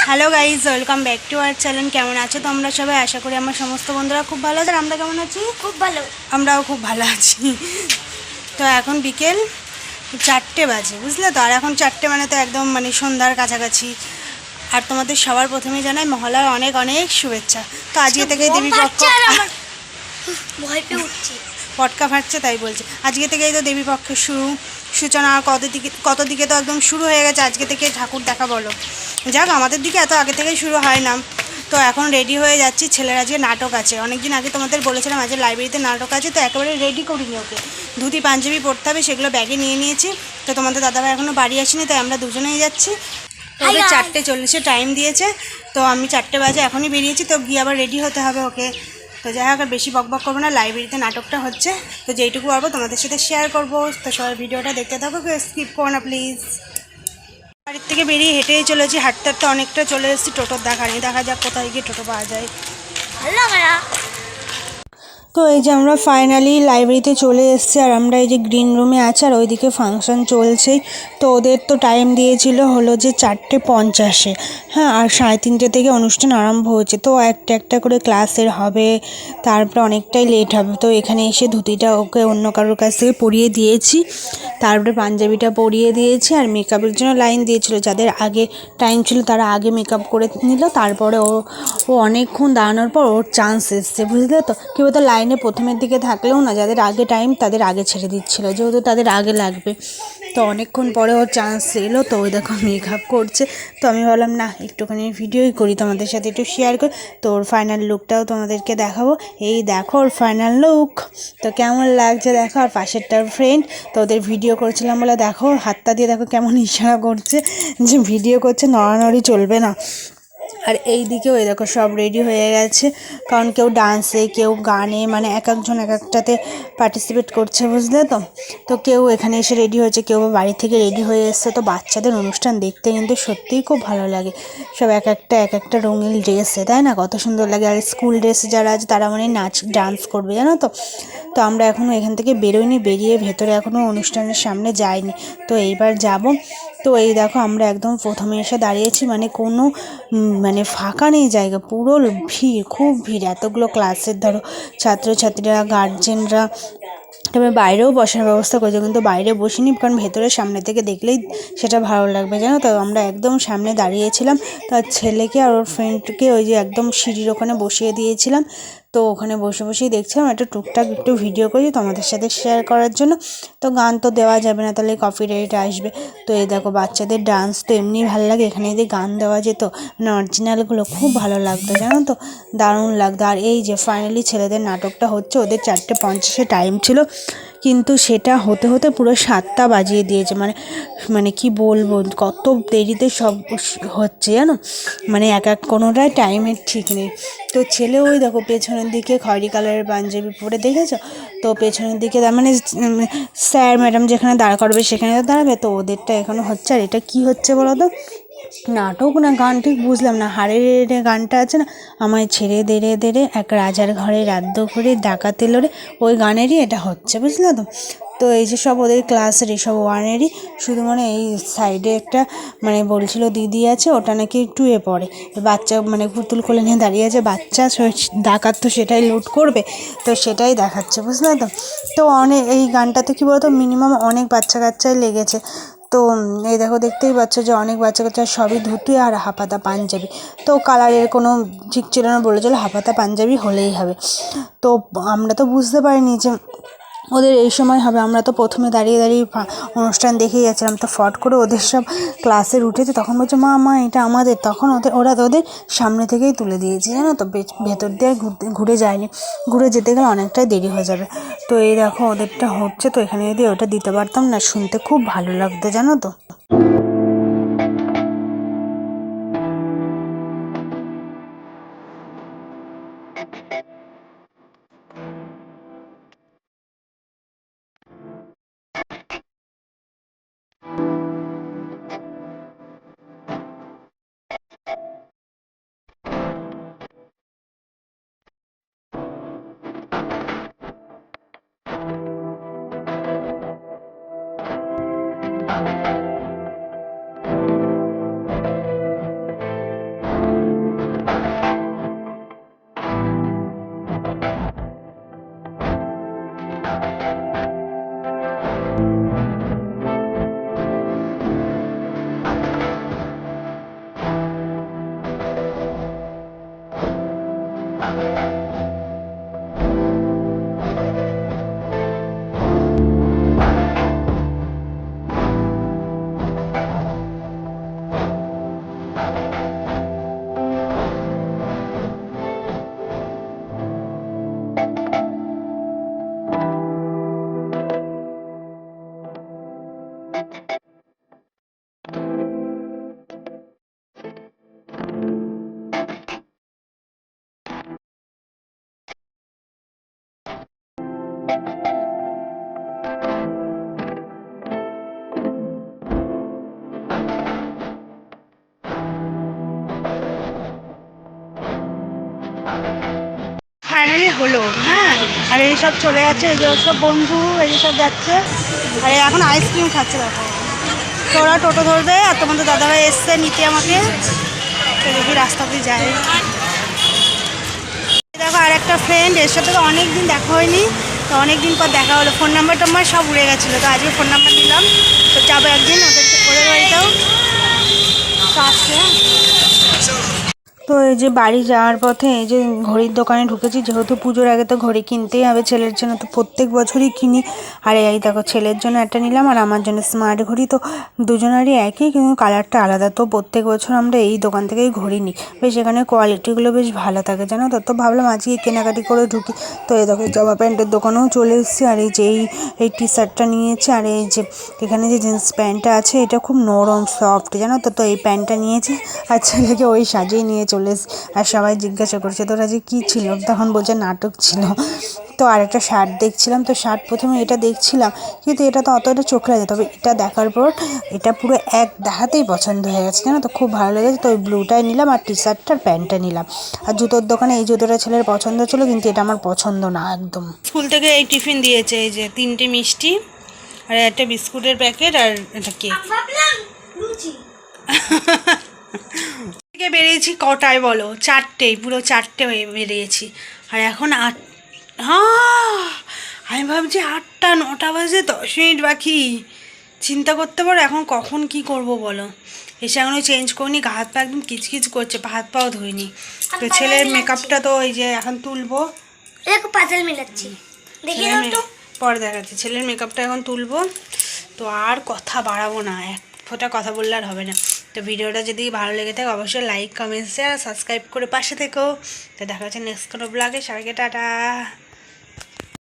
Hello guys, welcome back to our channel. কেমন আছো তোমরা সবাই? আশা করি আমার সমস্ত বন্ধুরা খুব ভালো আছে। আমরা কেমন আছি? খুব ভালো। আমরাও খুব ভালো আছি। তো এখন বিকেল 4টে বাজে, বুঝলে তো। আর এখন 4টে মানে তো একদম মানে সন্ধ্যার কাছাকাছি। আর তোমাদের সবার প্রথমে জানাই মহলার অনেক অনেক শুভেচ্ছা। তো আজকে থেকেই দেবী পক্ষ, ভয় পেয়ে উঠছি, পটকা ফাটছে তাই বলছে। আজকে থেকেই তো দেবী পক্ষের সূচনা। আর কত দিকে তো একদম শুরু হয়ে গেছে। আজকে থেকে ঠাকুর দেখা বলো। যাক, আমাদের দিকে এত আগে থেকেই শুরু হয় না। তো এখন রেডি হয়ে যাচ্ছি। ছেলের আজকে নাটক আছে। অনেকদিন আগে তোমাদের বলেছিলাম আজকে লাইব্রেরিতে নাটক আছে, তো একেবারে রেডি করিনি ওকে। ধুতি পাঞ্জাবি পরতে হবে, সেগুলো ব্যাগে নিয়ে নিয়েছি। তো তোমাদের দাদাভাই এখনও বাড়ি আসেনি, তাই আমরা দুজনেই যাচ্ছি। তো ওদের 4:40 টাইম দিয়েছে। তো আমি 4টে বাজে এখনই বেরিয়েছি, তো গিয়ে আবার রেডি হতে হবে ওকে। তো যাই হোক, আর বেশি বকবক করবো না। লাইব্রেরিতে নাটকটা হচ্ছে, তো যেইটুকু পারবো তোমাদের সাথে শেয়ার করবো। তো সবাই ভিডিওটা দেখতে থাকো, স্কিপ করো না প্লিজ। বাড়ির থেকে বেরিয়ে হেঁটেই চলেছি। হাঁটতে হাঁটতে অনেকটা চলে এসেছি। টোটোর দেখা নেই, দেখা যাক কোথায় গিয়ে টোটো পাওয়া যায়। ভালো লাগে না। তো এই যে আমরা ফাইনালি লাইব্রেরিতে চলে এসেছি। আর আমরা এই যে গ্রিন রুমে আছি, আর ওইদিকে ফাংশন চলছেই। তো ওদের তো টাইম দিয়েছিল হলো যে 4:50। হ্যাঁ, আর 3:30 থেকে অনুষ্ঠান আরম্ভ হচ্ছে। তো একটা একটা করে ক্লাসের হবে, তারপরে অনেকটাই লেট হবে। তো এখানে এসে ধুতিটা ওকে অন্য কারোর কাছ থেকে পরিয়ে দিয়েছি, তারপরে পাঞ্জাবিটা পরিয়ে দিয়েছি। আর মেকআপের জন্য লাইন দিয়েছিল, যাদের আগে টাইম ছিল তারা আগে মেকআপ করে নিল। তারপরে ও অনেকক্ষণ দাঁড়ানোর পর ওর চান্স এসছে, বুঝলে তো। কি বলতো, লাইনে প্রথমের দিকে থাকলেও না, যাদের আগে টাইম তাদের আগে ছেড়ে দিচ্ছিলো, যেহেতু তাদের আগে লাগবে। তো অনেকক্ষণ পরে ওর চান্স এলো। তো ওই দেখো মেকআপ করছে। তো আমি ভাবলাম না, একটুখানি ভিডিওই করি, তোমাদের সাথে একটু শেয়ার করি। তো ওর ফাইনাল লুকটাও তোমাদেরকে দেখাবো। এই দেখো ওর ফাইনাল লুক। তো কেমন লাগছে দেখো। আর পাশেরটার ফ্রেন্ড, তো ওদের ভিডিও করছিলাম বলে দেখো হাতটা দিয়ে দেখো কেমন ইশারা করছে যে ভিডিও করছে, নড়ানড়ি চলবে না। আর এই দিকেও এই দেখো সব রেডি হয়ে গেছে, কারণ কেউ ডান্সে, কেউ গানে, মানে এক একজন এক একটাতে পার্টিসিপেট করছে, বুঝলে তো। তো কেউ এখানে এসে রেডি হয়েছে, কেউ বাড়ি থেকে রেডি হয়ে এসছে। তো বাচ্চাদের অনুষ্ঠান দেখতে কিন্তু সত্যিই খুব ভালো লাগে। সব এক একটা রঙিন ড্রেসে, তাই না, কত সুন্দর লাগে। আর স্কুল ড্রেস যারা আছে তারা মানে নাচ ডান্স করবে, জানো তো। তো আমরা এখনও এখান থেকে বেরোইনি, বেরিয়ে ভেতরে এখনও অনুষ্ঠানের সামনে যাইনি। তো এইবার যাব। তো এই দেখো আমরা একদম প্রথমে এসে দাঁড়িয়েছি, মানে কোনো মানে ফাঁকা নেই জায়গা, পুরো ভিড়, খুব ভিড়। এতগুলো ক্লাসের ধরো ছাত্রছাত্রীরা, গার্জেনরা। তবে বাইরেও বসার ব্যবস্থা করেছে, কিন্তু বাইরে বসিনি, কারণ ভেতরের সামনে থেকে দেখলেই সেটা ভালো লাগবে, জানো তো। আমরা একদম সামনে দাঁড়িয়েছিলাম। তার ছেলেকে আর ওর ফ্রেন্ডকে ওই যে একদম সিঁড়ির ওখানে বসিয়ে দিয়েছিলাম। তো ওখানে বসে বসেই দেখছিলাম, টুকটাক একটু ভিডিও করি তোমাদের সাথে শেয়ার করার জন্য। তো গান তো দেওয়া যাবে না, তাহলে কপিরাইট আসবে। তো এই দেখো বাচ্চাদের ডান্স তো এমনি ভালো লাগে, এখানে যদি গান দেওয়া যেত, মানে অরিজিনালগুলো, খুব ভালো লাগতো, জানো তো। দারুণ লাগতো। আর এই যে ফাইনালি ছেলেদের নাটকটা হচ্ছে। ওদের 4:50 টাইম ছিল, কিন্তু সেটা হতে হতে পুরো 7টা বাজিয়ে দিয়েছে। মানে মানে কি বলবো, কত দেরিতে সব হচ্ছে, জানো। মানে কোনোটাই টাইমের ঠিক নেই। তো ছেলে ওই দেখো পেছনের দিকে খয়েরি কালারের পাঞ্জাবি পরে, দেখেছো তো। পেছনের দিকে তার মানে স্যার ম্যাডাম যেখানে দাঁড় করবে সেখানে তো দাঁড়াবে। তো ওদেরটা এখনও হচ্ছে। আর এটা কি হচ্ছে বলো তো, নাটক না গান ঠিক বুঝলাম না। হাড়ের গানটা আছে না, আমায় ছেড়ে দেরে দেরে এক রাজার ঘরে রাদ্য করে ডাকাত এলো রে, ওই গানেরই এটা হচ্ছে, বুঝলে তো। তো এই যে সব ওদের ক্লাসের সব ওয়ানেরই, শুধু মানে এই সাইডে একটা মানে বলছিল দিদি আছে, ওটা নাকি একটু পড়ে বাচ্চা, মানে পুতুল কোলে নিয়ে দাঁড়িয়ে আছে বাচ্চা, ডাকাত তো সেটাই লুট করবে। তো সেটাই দেখাচ্ছে, বুঝলে তো। তো এই গানটাতে কী বলতো, মিনিমাম অনেক বাচ্চা কাচ্চাই লেগেছে। তো এই দেখো দেখতেই পাচ্ছ যে অনেক বাচ্চা কাচ্চা, সবই ধুতি আর হাফাতা পাঞ্জাবি। তো কালারের কোনো ঠিক ছিল না, বলেছিল হাফাতা পাঞ্জাবি হলেই হবে। তো আমরা তো বুঝতে পারিনি যে ওদের এই সময় হবে। আমরা তো প্রথমে দাঁড়িয়ে দাঁড়িয়ে অনুষ্ঠান দেখেই যাচ্ছিলাম। তো ফট করে ওদের সব ক্লাসের উঠেছে, তখন বলছে মা মা এটা আমাদের। তখন ওরা ওদের সামনে থেকেই তুলে দিয়েছে, জানো তো। ভেতর দিয়ে ঘুরে যায়নি, ঘুরে যেতে গেলে অনেকটাই দেরি হয়ে যাবে। তো এই দেখো ওদেরটা হচ্ছে। তো এখানে যদি ওটা দিতে পারতাম না, শুনতে খুব ভালো লাগতো, জানো তো। ফাইনালি হলো। হ্যাঁ, আর এই সব চলে যাচ্ছে, এই যে সব বন্ধু এই সব যাচ্ছে, আর এখন আইসক্রিম খাচ্ছে। দেখো, তো ওরা টোটো ধরবে, আর তোমাদের দাদাভাই এসছে নিতে আমাকে, তো দেখি রাস্তা দিয়ে যায়। দেখো আর একটা ফ্রেন্ড, এর সাথে তো অনেক দিন দেখা হয়নি, তো অনেক দিন পর দেখা হলো। ফোন নাম্বার টাম্বার সব উড়ে গেছিলো, তো আজকে ফোন নাম্বার নিলাম, তো যাবো একদিন ওদের বাড়িতেও, তো আসছে। তো এই যে বাড়ি যাওয়ার পথে এই যে ঘড়ির দোকানে ঢুকেছি, যেহেতু পুজোর আগে তো ঘড়ি কিনতেই হবে ছেলের জন্য, তো প্রত্যেক বছরই কিনি। আর এই দেখো ছেলের জন্য একটা নিলাম আর আমার জন্য স্মার্ট ঘড়ি, তো দুজনেরই একই কিন্তু কালারটা আলাদা। তো প্রত্যেক বছর আমরা এই দোকান থেকেই ঘড়ি নিই, বেশ এখানে কোয়ালিটিগুলো বেশ ভালো থাকে জানো তো। তো ভাবলাম আজকে কেনাকাটি করে ঢুকি। তো এই দেখো জামা প্যান্টের দোকানেও চলে এসেছি, আর এই যে এই টি শার্টটা নিয়েছি, আর এই যে এখানে যে জিন্স প্যান্টটা আছে এটা খুব নরম সফট জানো তো। তো এই প্যান্টটা নিয়েছি, আর ছেলেকে ওই সাজেই নিয়ে চলে এসেছি। আর সবাই জিজ্ঞাসা করছে তোরা যে কী ছিল, তখন বলছে নাটক ছিল। তো আর একটা শার্ট দেখছিলাম, তো শার্ট প্রথমে এটা দেখছিলাম কিন্তু এটা তো অতটা চোখ লাগে, তবে এটা দেখার পর এটা পুরো এক দেখাতেই পছন্দ হয়ে গেছে জানো তো, খুব ভালো লেগেছে। তো ওই ব্লুটাই নিলাম, আর টি শার্টটার প্যান্টটা নিলাম। আর জুতোর দোকানে এই জুতোটা ছেলের পছন্দ ছিল, কিন্তু এটা আমার পছন্দ না একদম। স্কুল থেকে এই টিফিন দিয়েছে, এই যে 3টে মিষ্টি আর একটা বিস্কুটের প্যাকেট আর একটা কেক। থেকে বেরিয়েছি কটায় বলো? 4টেই, পুরো 4টে হয়ে বেরিয়েছি। আর এখন হ্যাঁ, আমি ভাবছি 8টা 9টা বাজে 10 মিনিট বাকি। চিন্তা করতে পারো এখন কখন কি করব বলো। এসে এখনও চেঞ্জ করিনি, গা হাত পা একদম কিচকিচ করছে, হাত পাও ধুইনি। তো ছেলের মেকআপটা তো এই যে এখন তুলবো, পাজল মিলাচ্ছি, পরে দেখাচ্ছি। ছেলের মেকআপটা এখন তুলবো, তো আর কথা বাড়াবো না, এক ফোঁটা কথা বললে আর হবে না। তো ভিডিওটা যদি ভালো লেগে থাকে অবশ্যই লাইক কমেন্ট শেয়ার সাবস্ক্রাইব করে পাশে থেকো। তো দেখা হচ্ছে নেক্সট কোনো ব্লগে। সবাইকে টাটা।